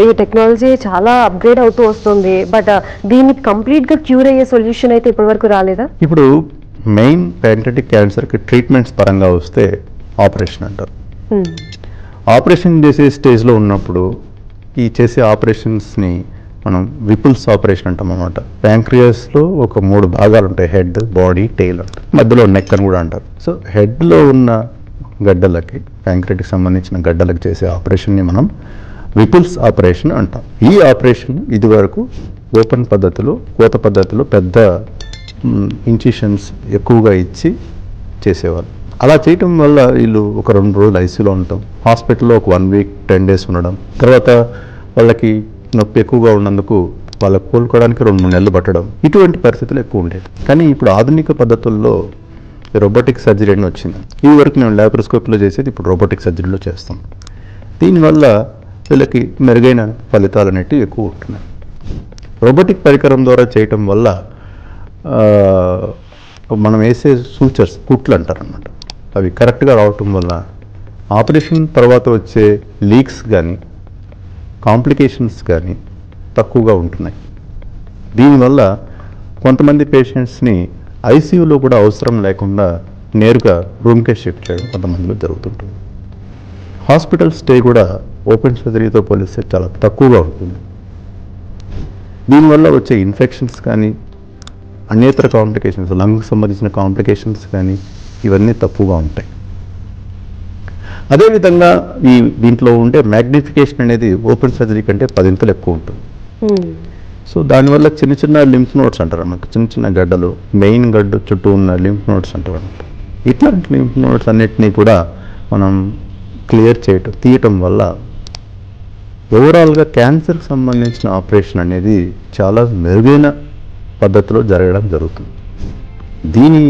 ఈ టెక్నాలజీ చాలా అప్గ్రేడ్ అవుతూ వస్తుంది. బట్ దీనికి కంప్లీట్గా క్యూర్ అయ్యే సొల్యూషన్ అయితే ఇప్పటివరకు రాలేదా? ఇప్పుడు మెయిన్ ప్యాంక్రియాటిక్ క్యాన్సర్కి ట్రీట్మెంట్స్ పరంగా వస్తే ఆపరేషన్ అంటారు. ఆపరేషన్ చేసే స్టేజ్లో ఉన్నప్పుడు ఈ చేసే ఆపరేషన్స్ని మనం విపుల్స్ ఆపరేషన్ అంటాం అన్నమాట. ప్యాంక్రియాస్లో ఒక 3 భాగాలు ఉంటాయి, హెడ్, బాడీ, టెయిల్ అంటారు, మధ్యలో నెక్ అని కూడా అంటారు. సో హెడ్లో ఉన్న గడ్డలకి, ప్యాంక్రియాటిక్ సంబంధించిన గడ్డలకు చేసే ఆపరేషన్ని మనం విపుల్స్ ఆపరేషన్ అంటాం. ఈ ఆపరేషన్ ఇదివరకు ఓపెన్ పద్ధతిలో, కోత పద్ధతిలో పెద్ద ఇన్సిషన్స్ ఎక్కువగా ఇచ్చి చేసేవారు. అలా చేయటం వల్ల వీళ్ళు ఒక 2 రోజులు ఐసీయూలో ఉండటం, హాస్పిటల్లో ఒక 1 వీక్ 10 days ఉండడం, తర్వాత వాళ్ళకి నొప్పి ఎక్కువగా ఉన్నందుకు వాళ్ళకు కోలుకోవడానికి 2-3 నెలలు పట్టడం, ఇటువంటి పరిస్థితులు ఎక్కువ ఉండేది. కానీ ఇప్పుడు ఆధునిక పద్ధతుల్లో రోబోటిక్ సర్జరీ అని వచ్చింది. ఈ వరకు మేము ల్యాప్రోస్కోపీలో చేసేది ఇప్పుడు రోబోటిక్ సర్జరీలో చేస్తాం. దీనివల్ల వీళ్ళకి మెరుగైన ఫలితాలు అనేవి ఎక్కువ ఉంటున్నాయి. రోబోటిక్ పరికరం ద్వారా చేయటం వల్ల మనం వేసే సూచర్స్, కుట్లు అంటారు అన్నమాట, అవి కరెక్ట్గా రావటం వల్ల ఆపరేషన్ తర్వాత వచ్చే లీక్స్ కానీ కాంప్లికేషన్స్ కానీ తక్కువగా ఉంటున్నాయి. దీనివల్ల కొంతమంది పేషెంట్స్ని ఐసీయూలో కూడా అవసరం లేకుండా నేరుగా రూమ్కే షిఫ్ట్ చేయడం కొంతమందిలో జరుగుతుంటుంది. హాస్పిటల్ స్టే కూడా ఓపెన్ సర్జరీతో పోలిస్తే చాలా తక్కువగా ఉంటుంది. దీనివల్ల వచ్చే ఇన్ఫెక్షన్స్ కానీ, అన్యేతర కాంప్లికేషన్స్, లంగ్కి సంబంధించిన కాంప్లికేషన్స్ కానీ ఇవన్నీ తక్కువగా ఉంటాయి. అదేవిధంగా దీంట్లో ఉండే మ్యాగ్నిఫికేషన్ అనేది ఓపెన్ సర్జరీ కంటే 10 ఇంతలు ఎక్కువ ఉంటుంది. సో దానివల్ల చిన్న చిన్న లింఫ్ నోడ్స్ అంటారు అన్నమాట, చిన్న చిన్న గడ్డలు, మెయిన్ గడ్డ చుట్టూ ఉన్న లింఫ్ నోడ్స్ అంటారు అన్నమాట. ఇట్లాంటి లింఫ్ నోడ్స్ అన్నిటినీ కూడా మనం క్లియర్ తీయటం వల్ల ఓవరాల్గా క్యాన్సర్కి సంబంధించిన ఆపరేషన్ అనేది చాలా మెరుగైన పద్ధతిలో జరగడం జరుగుతుంది. దీని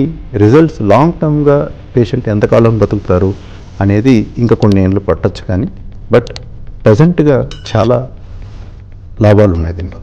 రిజల్ట్స్ లాంగ్ టర్మ్గా పేషెంట్ ఎంతకాలం బతుకుతారు అనేది ఇంకా కొన్ని ఏళ్ళు పట్టచ్చు, కానీ బట్ ప్రజెంట్గా చాలా లాభాలు ఉన్నాయి దీంట్లో.